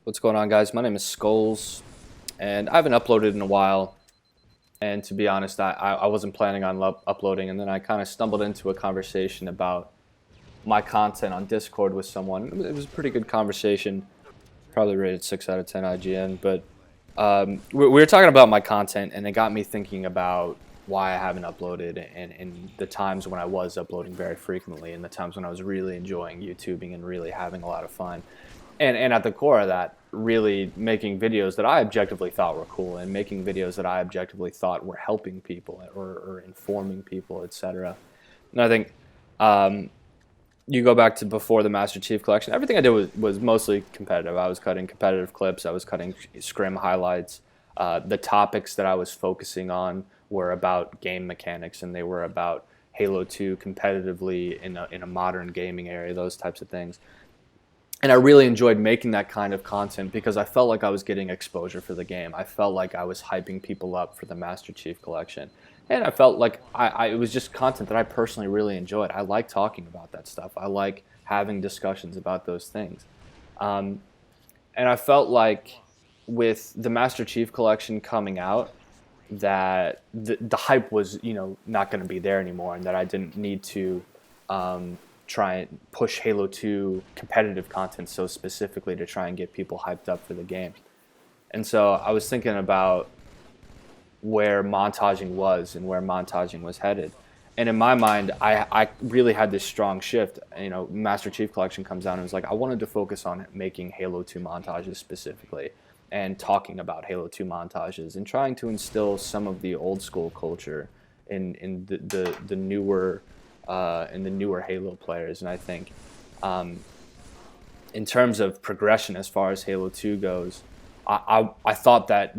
What's going on, guys? My name is Skulls, and I haven't uploaded in a while. And to be honest, I wasn't planning on uploading, and then I kind of stumbled into a conversation about my content on Discord with someone. It was a pretty good conversation, probably rated 6 out of 10 IGN, but we were talking about my content, and it got me thinking about why I haven't uploaded and the times when I was uploading very frequently and the times when I was really enjoying YouTubing and really having a lot of fun. And at the core of that, really making videos that I objectively thought were cool and making videos that I objectively thought were helping people or informing people, etc. And I think you go back to before the Master Chief Collection, everything I did was mostly competitive. I was cutting competitive clips. I was cutting scrim highlights. The topics that I was focusing on were about game mechanics, and they were about Halo 2 competitively in a modern gaming area, those types of things. And I really enjoyed making that kind of content because I felt like I was getting exposure for the game. I felt like I was hyping people up for the Master Chief Collection. And I felt like it was just content that I personally really enjoyed. I like talking about that stuff. I like having discussions about those things. Um, and I felt like with the Master Chief Collection coming out, that the hype was, not going to be there anymore, and that I didn't need to try and push Halo 2 competitive content so specifically to try and get people hyped up for the game. And so I was thinking about where Montaging was and where Montaging was headed. And in my mind, I really had this strong shift. Master Chief Collection comes out and was like, I wanted to focus on making Halo 2 montages specifically and talking about Halo 2 montages and trying to instill some of the old school culture in the newer Halo players. And I think in terms of progression as far as Halo 2 goes, I thought that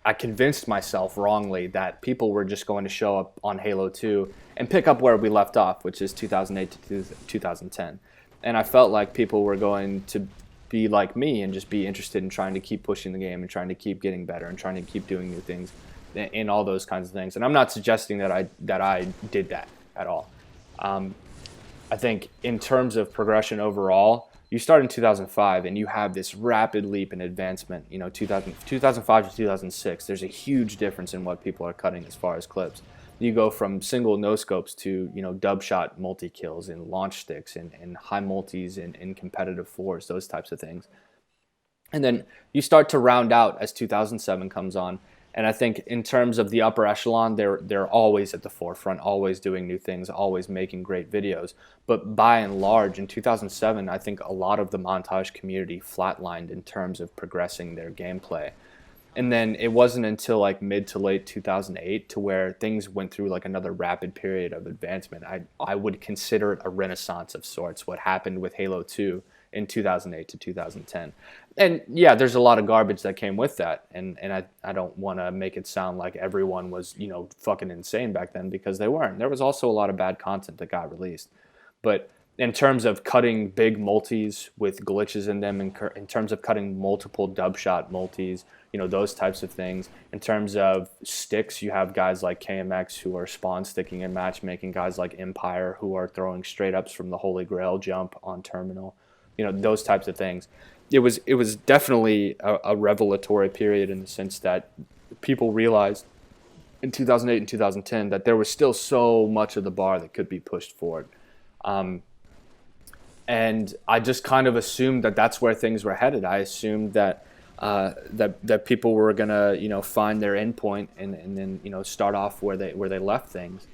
I convinced myself wrongly that people were just going to show up on Halo 2 and pick up where we left off, which is 2008 to 2010. And I felt like people were going to be like me and just be interested in trying to keep pushing the game and trying to keep getting better and trying to keep doing new things and all those kinds of things. And I'm not suggesting that I did that at all. I think in terms of progression overall, you start in 2005 and you have this rapid leap in advancement. 2005 to 2006, there's a huge difference in what people are cutting as far as clips. You go from single no scopes to dub shot multi kills and launch sticks and high multis and competitive fours, those types of things. And then you start to round out as 2007 comes on. And I think in terms of the upper echelon, they're always at the forefront, always doing new things, always making great videos. But by and large, in 2007, I think a lot of the montage community flatlined in terms of progressing their gameplay. And then it wasn't until like mid to late 2008 to where things went through like another rapid period of advancement. I would consider it a renaissance of sorts, what happened with Halo 2 in 2008 to 2010. And yeah, there's a lot of garbage that came with that. And I don't want to make it sound like everyone was, fucking insane back then, because they weren't. There was also a lot of bad content that got released. But in terms of cutting big multis with glitches in them, in terms of cutting multiple dub shot multis, those types of things. In terms of sticks, you have guys like KMX who are spawn sticking and matchmaking, guys like Empire who are throwing straight ups from the Holy Grail jump on terminal, those types of things. It was definitely a revelatory period in the sense that people realized in 2008 and 2010 that there was still so much of the bar that could be pushed forward. And I just kind of assumed that that's where things were headed. I assumed that that people were gonna find their endpoint and then start off where they left things,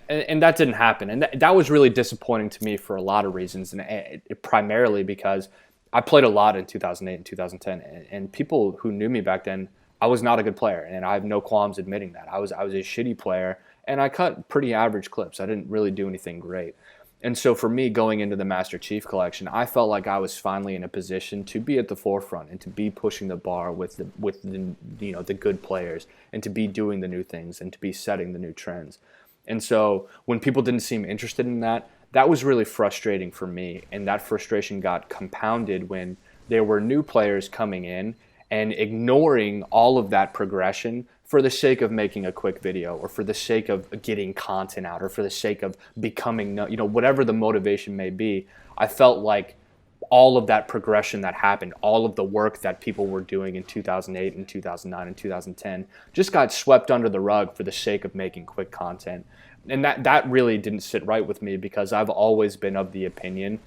and that didn't happen. And that was really disappointing to me for a lot of reasons, and primarily because I played a lot in 2008 and 2010, and people who knew me back then, I was not a good player, and I have no qualms admitting that. I was a shitty player, and I cut pretty average clips. I didn't really do anything great. And so for me, going into the Master Chief Collection, I felt like I was finally in a position to be at the forefront and to be pushing the bar with the good players, and to be doing the new things and to be setting the new trends. And so when people didn't seem interested in that, that was really frustrating for me. And that frustration got compounded when there were new players coming in and ignoring all of that progression for the sake of making a quick video, or for the sake of getting content out, or for the sake of becoming, whatever the motivation may be. I felt like all of that progression that happened, all of the work that people were doing in 2008 and 2009 and 2010 just got swept under the rug for the sake of making quick content. And that really didn't sit right with me, because I've always been of the opinion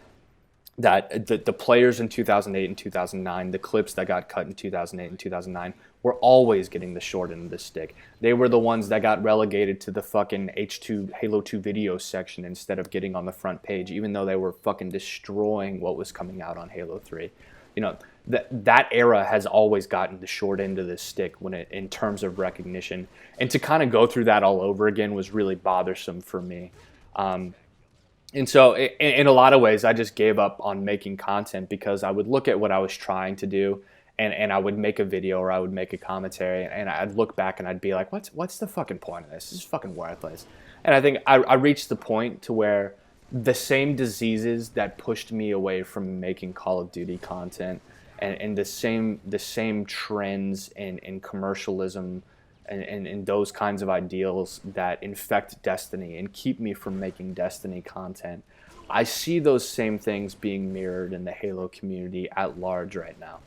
that the players in 2008 and 2009, the clips that got cut in 2008 and 2009, were always getting the short end of the stick. They were the ones that got relegated to the fucking H2 Halo 2 video section instead of getting on the front page, even though they were fucking destroying what was coming out on Halo 3. You know, that era has always gotten the short end of the stick in terms of recognition. And to kind of go through that all over again was really bothersome for me. And so in a lot of ways, I just gave up on making content, because I would look at what I was trying to do, and I would make a video or I would make a commentary, and I'd look back and I'd be like, what's the fucking point of this? This is fucking worthless. And I think I reached the point to where the same diseases that pushed me away from making Call of Duty content, and the same trends in commercialism and those kinds of ideals that infect Destiny and keep me from making Destiny content, I see those same things being mirrored in the Halo community at large right now.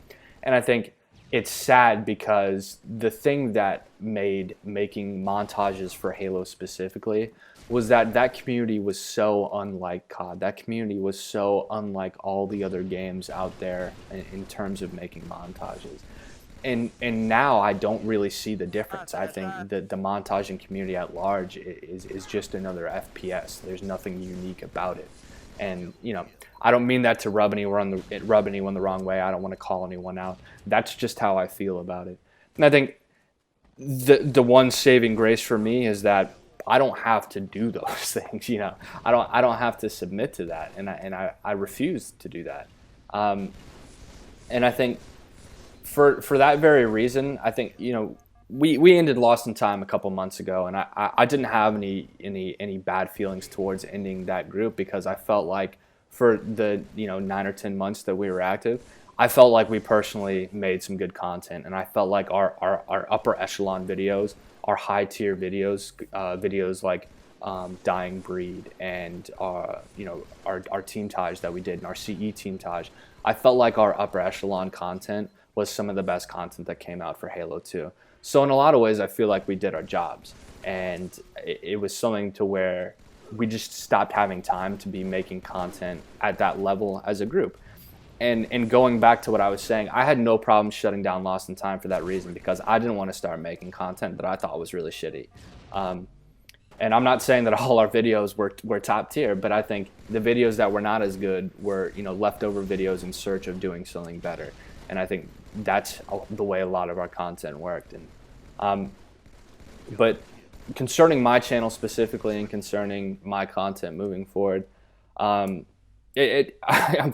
And I think it's sad, because the thing that made making montages for Halo specifically was that community was so unlike COD. That community was so unlike all the other games out there in terms of making montages. And now I don't really see the difference. I think that the montaging community at large is just another FPS. There's nothing unique about it. And, you know, I don't mean that to rub anyone the wrong way. I don't want to call anyone out. That's just how I feel about it. And I think the one saving grace for me is that I don't have to do those things. You know, I don't have to submit to that, and I refuse to do that. And I think for that very reason, I think, you know, we ended Lost in Time a couple months ago, and I didn't have any bad feelings towards ending that group, because I felt like for the 9 or 10 months that we were active, I felt like we personally made some good content, and I felt like our upper echelon videos, our high tier videos, videos like Dying Breed and our team Taj that we did, and our CE team Taj, I felt like our upper echelon content was some of the best content that came out for Halo 2. So in a lot of ways, I feel like we did our jobs, and it was something to where we just stopped having time to be making content at that level as a group. And going back to what I was saying, I had no problem shutting down Lost in Time for that reason, because I didn't want to start making content that I thought was really shitty. And I'm not saying that all our videos were top tier, but I think the videos that were not as good were, leftover videos in search of doing something better. And I think that's the way a lot of our content worked. And but concerning my channel specifically, and concerning my content moving forward, I'm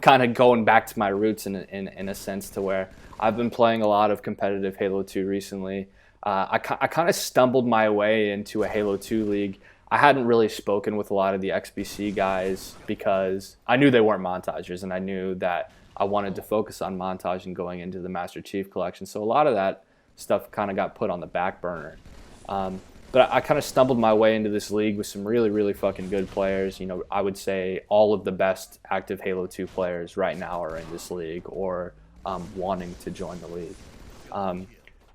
kind of going back to my roots in a sense, to where I've been playing a lot of competitive Halo 2 recently. I kind of stumbled my way into a Halo 2 league. I hadn't really spoken with a lot of the XBC guys, because I knew they weren't montagers, and I knew that I wanted to focus on montage and going into the Master Chief Collection. So a lot of that stuff kind of got put on the back burner. But I kind of stumbled my way into this league with some really, really fucking good players. I would say all of the best active Halo 2 players right now are in this league, or wanting to join the league.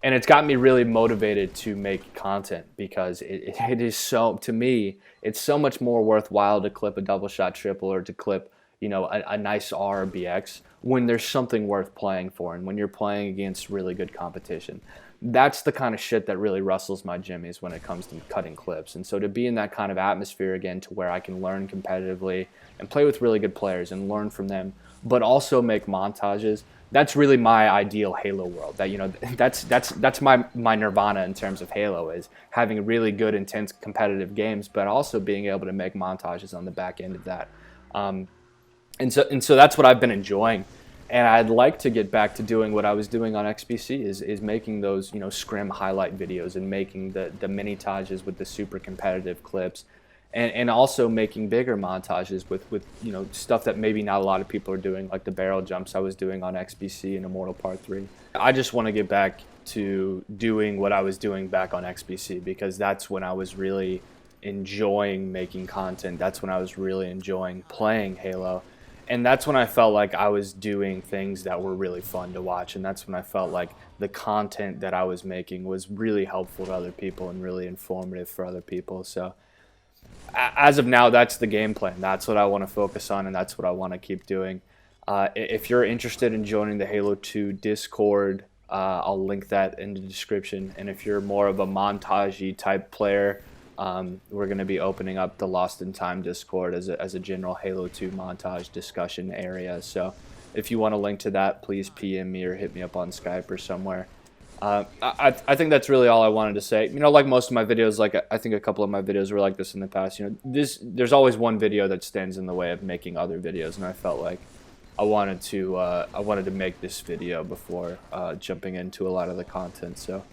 And it's got me really motivated to make content, because it is so, to me, it's so much more worthwhile to clip a double shot triple, or to clip, a nice RBX, when there's something worth playing for, and when you're playing against really good competition. That's the kind of shit that really rustles my jimmies when it comes to cutting clips. And so to be in that kind of atmosphere again, to where I can learn competitively and play with really good players and learn from them, but also make montages, that's really my ideal Halo world. That's my nirvana in terms of Halo, is having really good, intense, competitive games, but also being able to make montages on the back end of that. And so that's what I've been enjoying. And I'd like to get back to doing what I was doing on XBC, is making those, scrim highlight videos, and making the mini tages with the super competitive clips, and also making bigger montages with stuff that maybe not a lot of people are doing, like the barrel jumps I was doing on XBC in Immortal Part 3. I just want to get back to doing what I was doing back on XBC, because that's when I was really enjoying making content. That's when I was really enjoying playing Halo. And that's when I felt like I was doing things that were really fun to watch, and that's when I felt like the content that I was making was really helpful to other people and really informative for other people. So as of now, that's the game plan. That's what I want to focus on, and that's what I want to keep doing. If you're interested in joining the Halo 2 Discord, I'll link that in the description. And if you're more of a Montaging type player, we're going to be opening up the Lost in Time Discord as a general Halo 2 montage discussion area. So if you want a link to that, please PM me or hit me up on Skype or somewhere. I think that's really all I wanted to say. You know, like most of my videos, like I think a couple of my videos were like this in the past. You know, there's always one video that stands in the way of making other videos, and I felt like I wanted to make this video before jumping into a lot of the content. So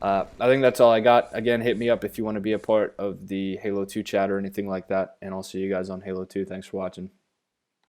I think that's all I got. Again, hit me up if you want to be a part of the Halo 2 chat or anything like that, and I'll see you guys on Halo 2. Thanks for watching.